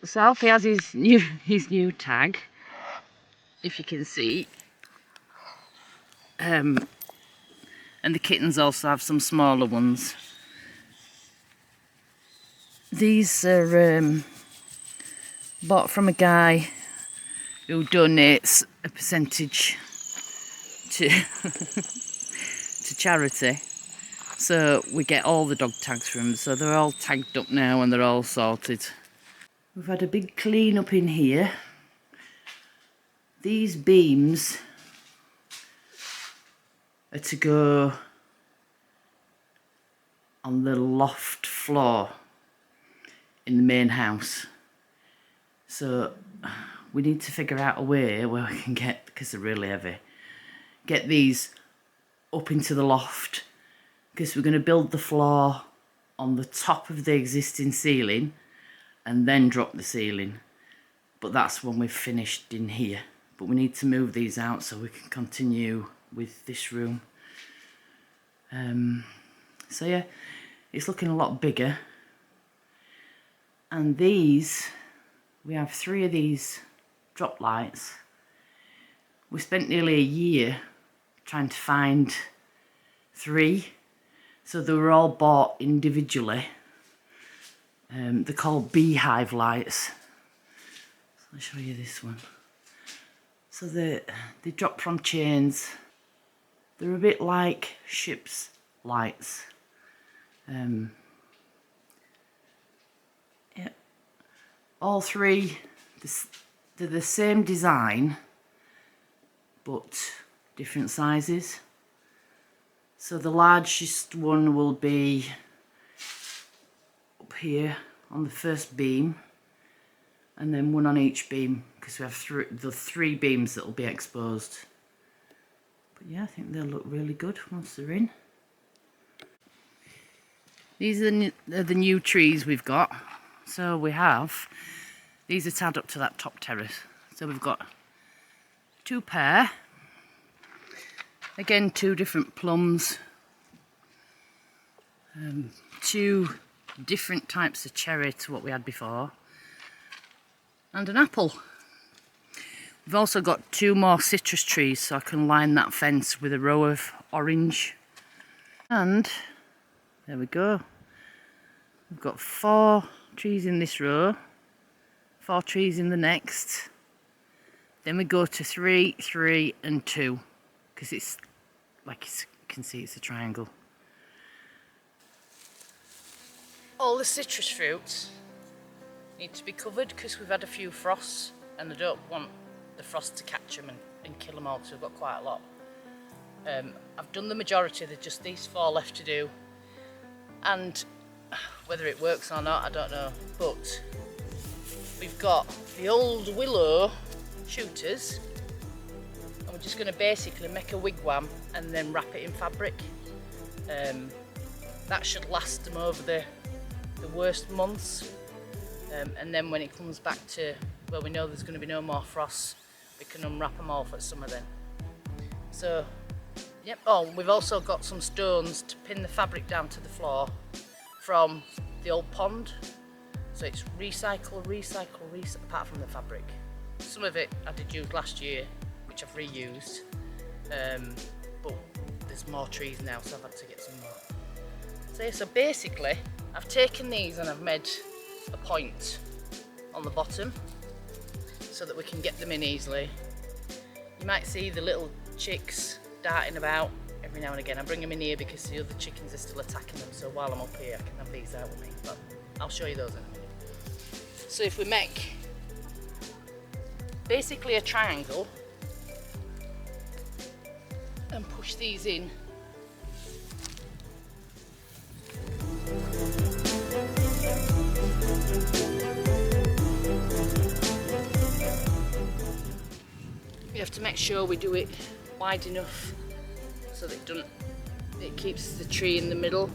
So Alfie has his new tag, if you can see. And the kittens also have some smaller ones. These are bought from a guy who donates a percentage to to charity. So we get all the dog tags from them. So they're all tagged up now and they're all sorted. We've had a big clean up in here. These beams are to go on the loft floor in the main house. So we need to figure out a way where we can get, because they're really heavy, get these up into the loft, because we're going to build the floor on the top of the existing ceiling and then drop the ceiling. But that's when we've finished in here. But we need to move these out so we can continue with this room. So yeah, it's looking a lot bigger. And these, we have 3 of these drop lights. We spent nearly a year trying to find 3. So they were all bought individually. They're called beehive lights. So I'll show you this one. So they drop from chains. They're a bit like ship's lights. Yeah. All 3, they're the same design, but different sizes. So the largest one will be up here on the first beam, and then one on each beam, because we have the 3 beams that will be exposed. But yeah, I think they'll look really good once they're in. These are the new trees we've got. So we have, these are tied up to that top terrace. So we've got 2 pair. Again, 2 different plums. 2 different types of cherry to what we had before. And an apple. We've also got 2 more citrus trees, so I can line that fence with a row of orange. And there we go. We've got 4 trees in this row, 4 trees in the next. Then we go to 3, 3 and 2, because it's, like you can see, it's a triangle. All the citrus fruits need to be covered because we've had a few frosts and I don't want the frost to catch them and kill them all, so we've got quite a lot. I've done the majority, there's just these 4 left to do, and whether it works or not I don't know, but we've got the old willow shooters and we're just going to basically make a wigwam and then wrap it in fabric. That should last them over the worst months, and then when it comes back to where we know there's going to be no more frosts, we can unwrap them all for summer then. So yep. Oh, we've also got some stones to pin the fabric down to the floor from the old pond, so it's recycle, apart from the fabric. Some of it I did use last year, which I've reused, but there's more trees now, so I've had to get some more. So basically I've taken these and I've made a point on the bottom so that we can get them in easily. You might see the little chicks darting about every now and again. I bring them in here because the other chickens are still attacking them, so while I'm up here I can have these out with me, but I'll show you those in a minute. So if we make basically a triangle and push these in, we have to make sure we do it wide enough so that it keeps the tree in the middle.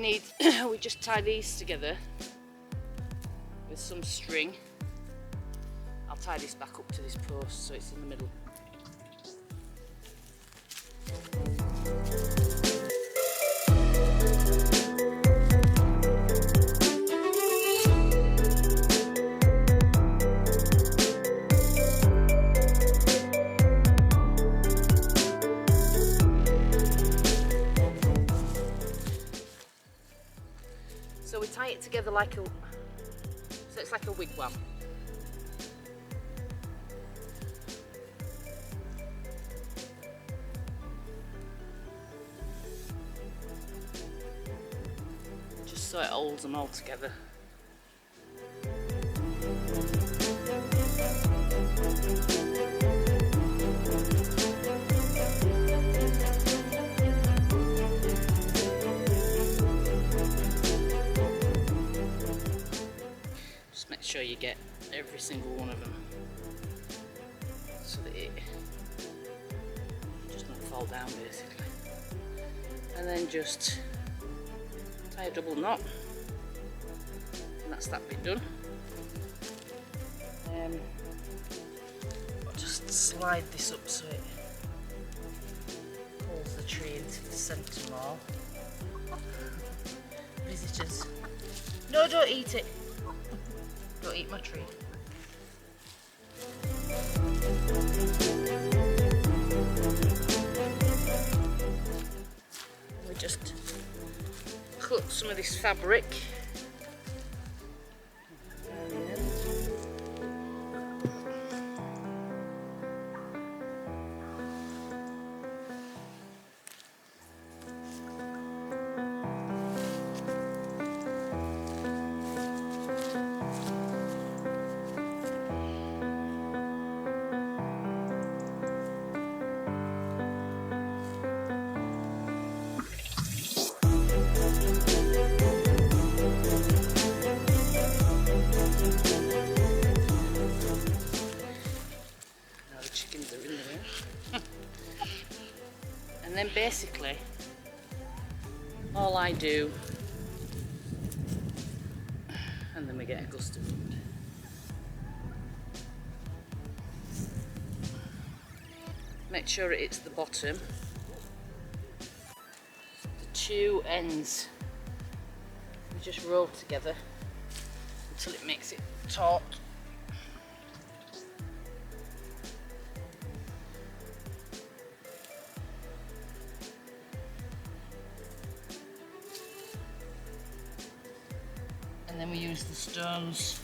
need, we just tie these together with some string. I'll tie this back up to this post so it's in the middle. So we tie it together like a, so it's like a wigwam. Just so it holds them all together. Make sure you get every single one of them so that it just doesn't fall down basically. And then just tie a double knot and that's that bit done. I'll just slide this up so it pulls the tree into the centre more. Visitors, no, don't eat it. Don't eat my tree. We just cut some of this fabric. And then basically all I do, and then we get a gust of wind. Make sure it hits the bottom. The two ends we just roll together until it makes it taut. And then we use the stones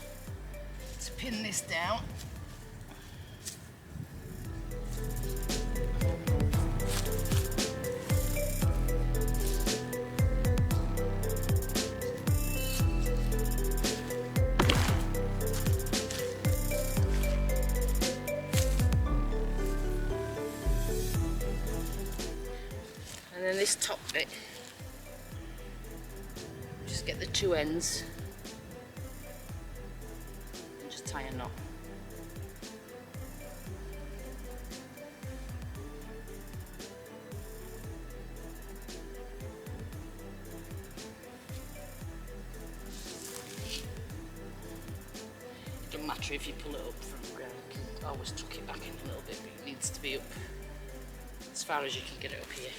to pin this down. And then this top bit, just get the two ends and just tie a knot. It doesn't matter if you pull it up from the ground, you can always tuck it back in a little bit, but it needs to be up as far as you can get it up here.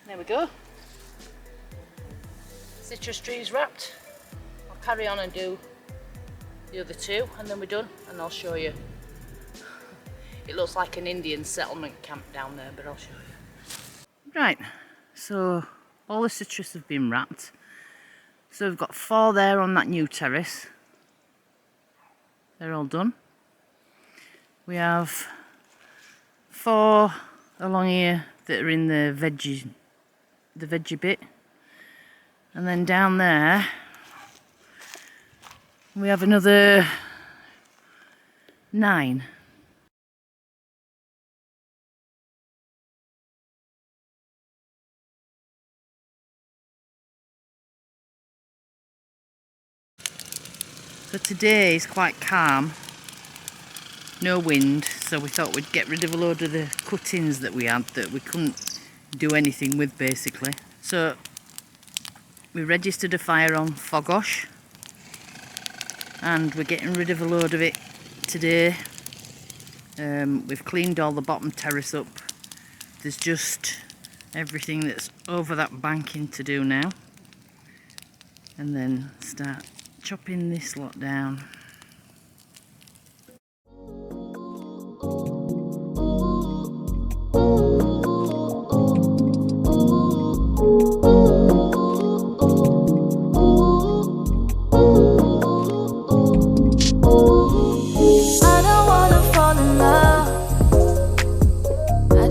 There we go. Citrus trees wrapped. I'll carry on and do the other two and then we're done and I'll show you. It looks like an Indian settlement camp down there, but I'll show you. Right, so all the citrus have been wrapped. So we've got 4 there on that new terrace. They're all done. We have 4 along here that are in the veggie bit. And then down there we have another 9. So today is quite calm, no wind, so we thought we'd get rid of a load of the cuttings that we had that we couldn't do anything with basically. So we registered a fire on Fogosh and we're getting rid of a load of it today. We've cleaned all the bottom terrace up. There's just everything that's over that banking to do now, and then start chopping this lot down.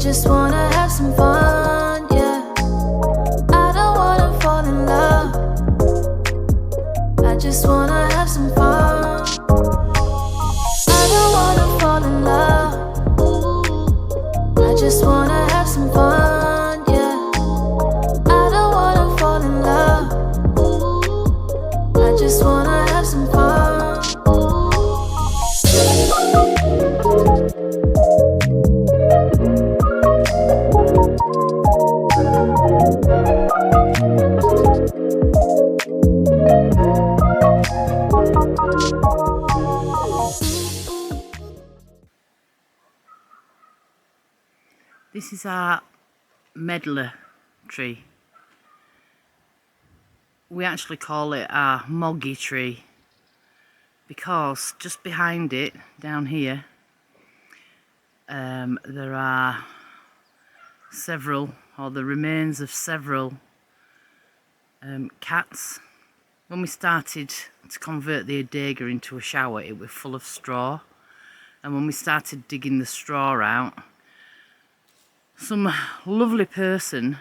Just wanna have some fun, yeah. I don't wanna fall in love. I just wanna have some fun. I don't wanna fall in love. I just wanna have some fun, yeah. I don't wanna fall in love. I just wanna have some fun. This is our Medlar tree. We actually call it our moggy tree because just behind it, down here, there are several, or the remains of several cats. When we started to convert the adega into a shower, it was full of straw, and when we started digging the straw out, some lovely person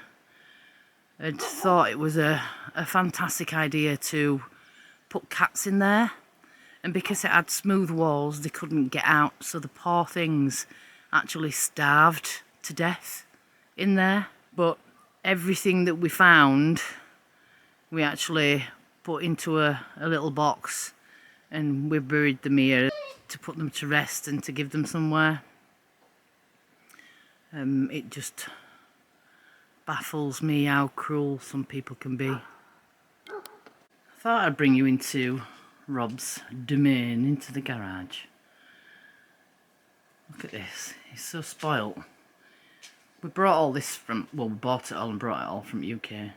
had thought it was a fantastic idea to put cats in there, and because it had smooth walls they couldn't get out, so the poor things actually starved to death in there. But everything that we found we actually put into a little box, and we buried them here to put them to rest and to give them somewhere. It just baffles me how cruel some people can be. I thought I'd bring you into Rob's domain, into the garage. Look at this, he's so spoilt. We brought all this from, well, we bought it all and brought it all from UK.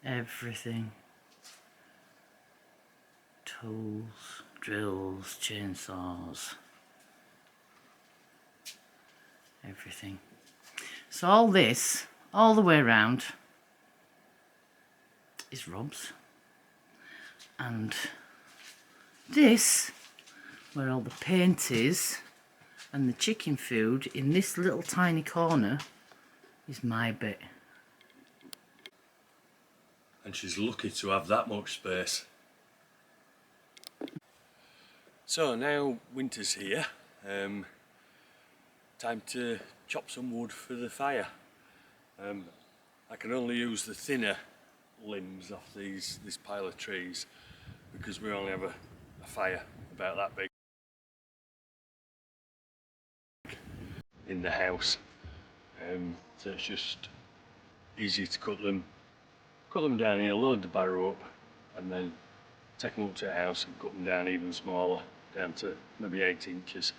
Everything. Tools, drills, chainsaws. Everything. So all this, all the way around, is Rob's. And this, where all the paint is, and the chicken food in this little tiny corner, is my bit. And she's lucky to have that much space. So now winter's here. Time to chop some wood for the fire. I can only use the thinner limbs off this pile of trees because we only have a fire about that big in the house. So it's just easy to cut them down here, load the barrow up, and then take them up to the house and cut them down even smaller, down to maybe 8 inches.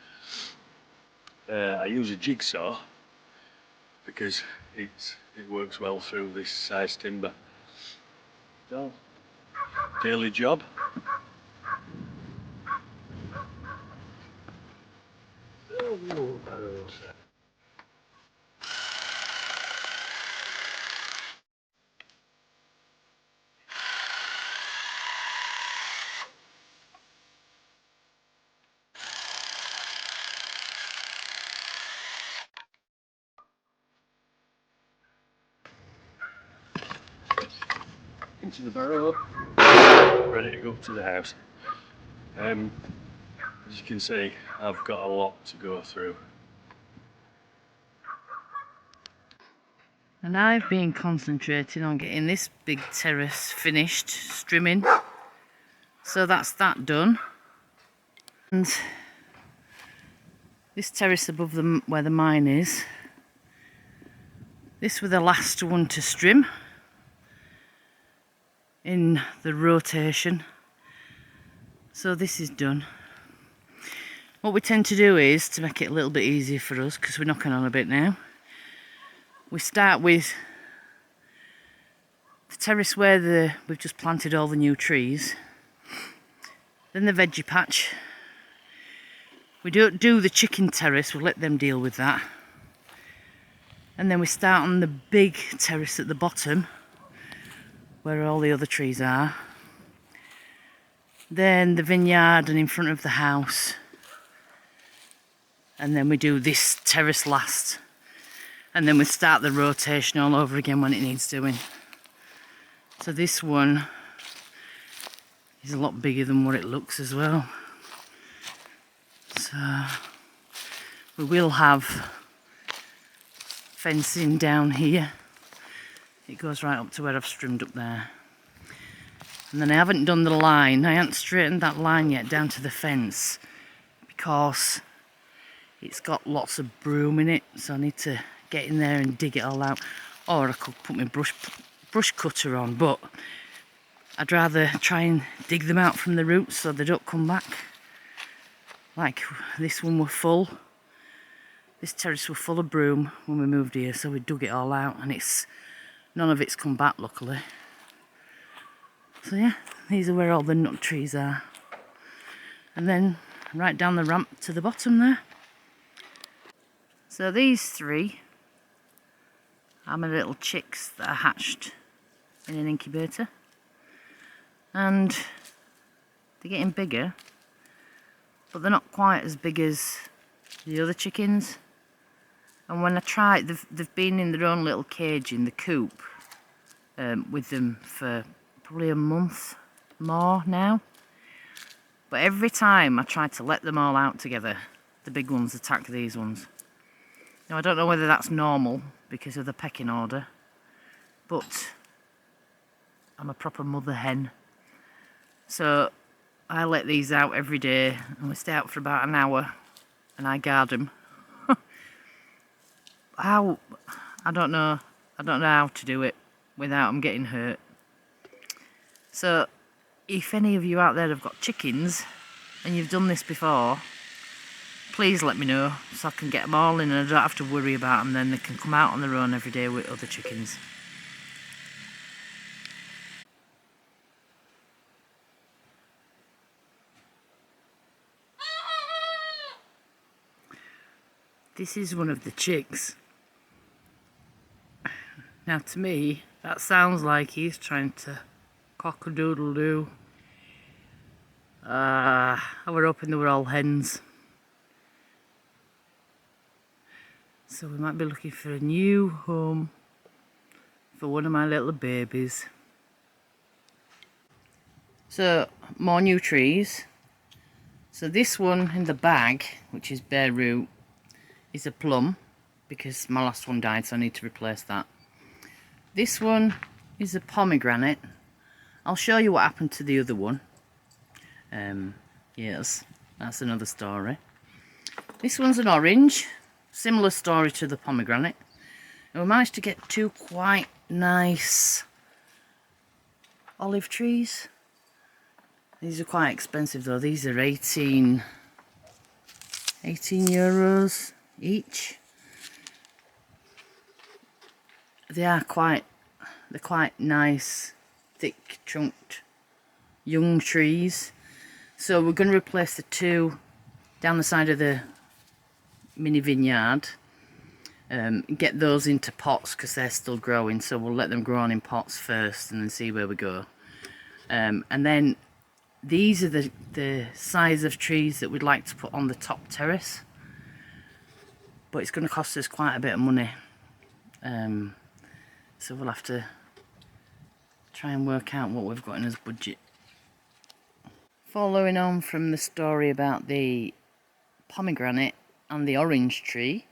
I use a jigsaw because it works well through this size timber. So, daily job. Into the barrow, ready to go to the house. As you can see, I've got a lot to go through. And I've been concentrating on getting this big terrace finished, strimming, So that's that done. And this terrace above where the mine is, this was the last one to strim in the rotation. So this is done. What we tend to do is, to make it a little bit easier for us, because we're knocking on a bit now, we start with the terrace where we've just planted all the new trees, then the veggie patch. We don't do the chicken terrace, we'll let them deal with that. And then we start on the big terrace at the bottom, where all the other trees are. Then the vineyard and in front of the house. And then we do this terrace last. And then we start the rotation all over again when it needs doing. So this one is a lot bigger than what it looks as well. So we will have fencing down here. It goes right up to where I've strimmed up there. And then I haven't done the line. I haven't straightened that line yet down to the fence because it's got lots of broom in it, so I need to get in there and dig it all out. Or I could put my brush cutter on, but I'd rather try and dig them out from the roots so they don't come back. Like this one were full. This terrace was full of broom when we moved here, so we dug it all out, and none of it's come back, luckily. So yeah, these are where all the nut trees are. And then right down the ramp to the bottom there. So these three are my little chicks that are hatched in an incubator. And they're getting bigger, but they're not quite as big as the other chickens. And when I tried, they've been in their own little cage in the coop with them for probably a month more now. But every time I try to let them all out together, the big ones attack these ones. Now I don't know whether that's normal because of the pecking order, but I'm a proper mother hen. So I let these out every day, and we stay out for about an hour and I guard them. I don't know how to do it without them getting hurt. So if any of you out there have got chickens and you've done this before, please let me know so I can get them all in and I don't have to worry about them. Then they can come out on their own every day with other chickens. This is one of the chicks. Now to me, that sounds like he's trying to cock-a-doodle-doo. I were hoping they were all hens. So we might be looking for a new home for one of my little babies. So, more new trees. So this one in the bag, which is bare root, is a plum, because my last one died, so I need to replace that. This one is a pomegranate. I'll show you what happened to the other one. Yes, that's another story. This one's an orange, similar story to the pomegranate. And we managed to get two quite nice olive trees. These are quite expensive though. These are 18 euros each. They're quite nice, thick trunked young trees. So we're going to replace the two down the side of the mini vineyard. Get those into pots because they're still growing, so we'll let them grow on in pots first and then see where we go. And then these are the size of trees that we'd like to put on the top terrace, but it's going to cost us quite a bit of money. So we'll have to try and work out what we've got in as budget. Following on from the story about the pomegranate and the orange tree,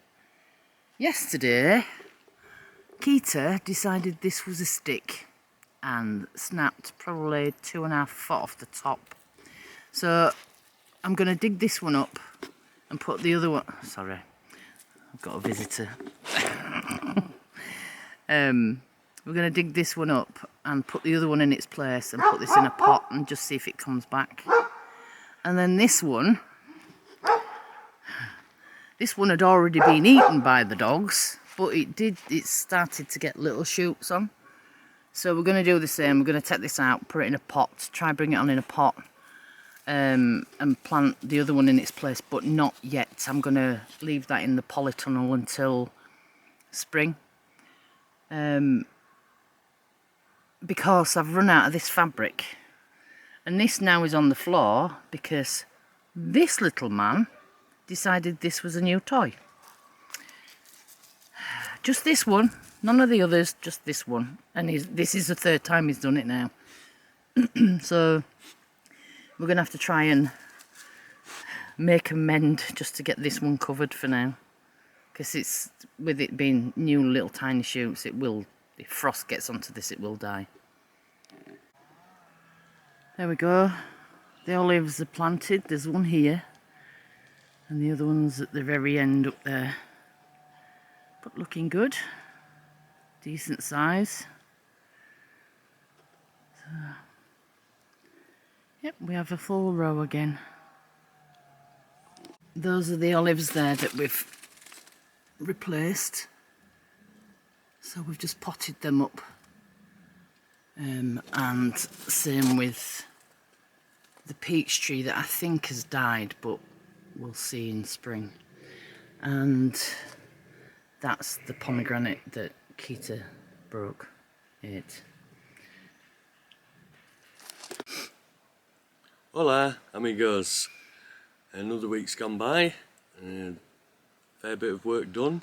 yesterday Keita decided this was a stick and snapped probably 2.5 foot off the top So I'm going to dig this one up and put the other one... Sorry, I've got a visitor. We're going to dig this one up and put the other one in its place and put this in a pot and just see if it comes back. And then this one had already been eaten by the dogs, but it started to get little shoots on. So we're going to do the same. We're going to take this out, put it in a pot, try bring it on in a pot, and plant the other one in its place, but not yet. I'm going to leave that in the polytunnel until spring. Because I've run out of this fabric, and this now is on the floor because this little man decided this was a new toy. Just this one, none of the others, just this one, and this is the third time he's done it now. So we're gonna have to try and make amend just to get this one covered for now, because it's, with it being new little tiny shoots, it will, if frost gets onto this, it will die. There we go. The olives are planted. There's one here and the other one's at the very end up there. But looking good. Decent size. So, yep, we have a full row again. Those are the olives there that we've replaced. So we've just potted them up, and same with the peach tree that I think has died, but we'll see in spring. And that's the pomegranate that Kita broke, ate. Hola, amigos. Another week's gone by, fair bit of work done.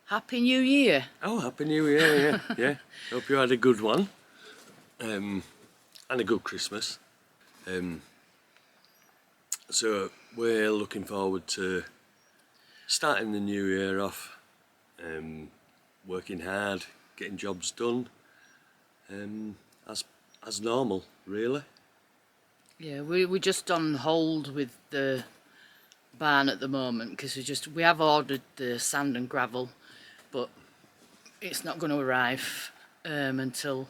Happy New Year! Oh, Happy New Year, yeah. Hope you had a good one. And a good Christmas. So we're looking forward to starting the new year off, working hard, getting jobs done, as normal, really. Yeah, we're just on hold with the barn at the moment because we have ordered the sand and gravel, but it's not going to arrive until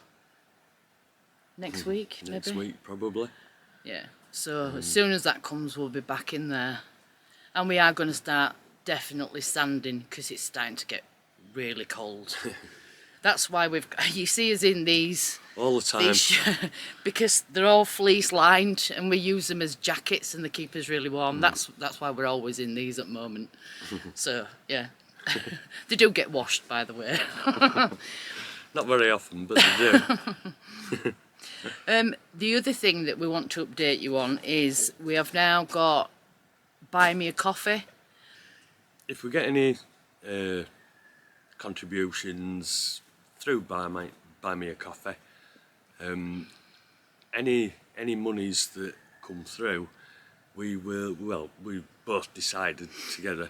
next week, maybe? Next week, probably. Yeah, so as soon as that comes, we'll be back in there. And we are going to start definitely sanding because it's starting to get really cold. That's why you see us in these... All the time. Because they're all fleece lined and we use them as jackets and they keep us really warm. That's why we're always in these at the moment. So, yeah. They do get washed, by the way. Not very often, but they do. The other thing that we want to update you on is we have now got Buy Me a Coffee. If we get any contributions through Buy Me a Coffee, any monies that come through, we both decided together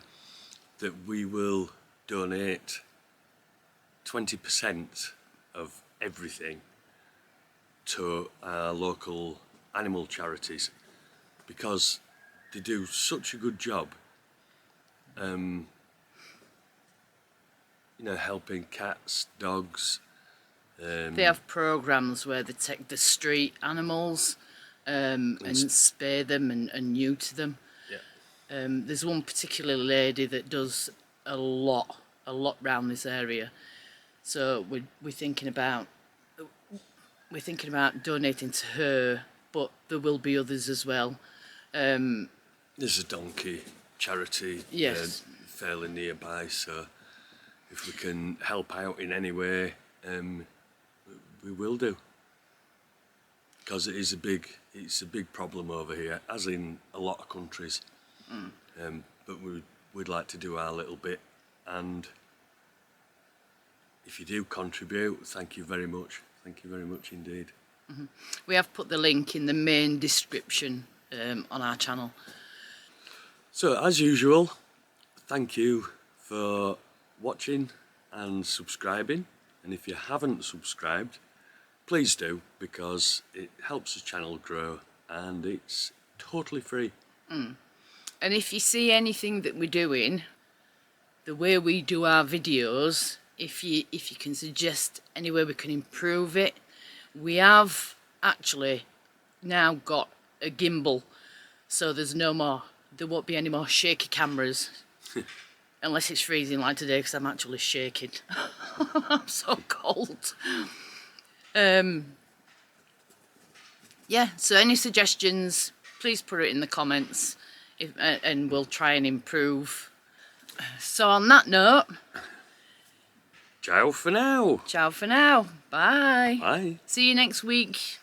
that we will donate 20% of everything to our local animal charities, because they do such a good job, helping cats, dogs. They have programmes where they take the street animals and spay them and neuter them. Yeah. There's one particular lady that does a lot round this area. So we're thinking about donating to her, but there will be others as well. There's a donkey charity, yes, fairly nearby, so if we can help out in any way, we will do, because it's a big problem over here, as in a lot of countries. But we'd like to do our little bit, and if you do contribute, thank you very much. Thank you very much indeed. Mm-hmm. We have put the link in the main description on our channel. So as usual, thank you for watching and subscribing, and if you haven't subscribed, please do, because it helps the channel grow and it's Totally free. And if you see anything that we're doing, the way we do our videos, if you can suggest any way we can improve it, we have actually now got a gimbal, so there won't be any more shaky cameras. Unless it's freezing like today, because I'm actually shaking. I'm so cold. Yeah, so any suggestions, please put it in the comments, and we'll try and improve. So on that note, Ciao for now. ciao for now. Bye. Bye. See you next week.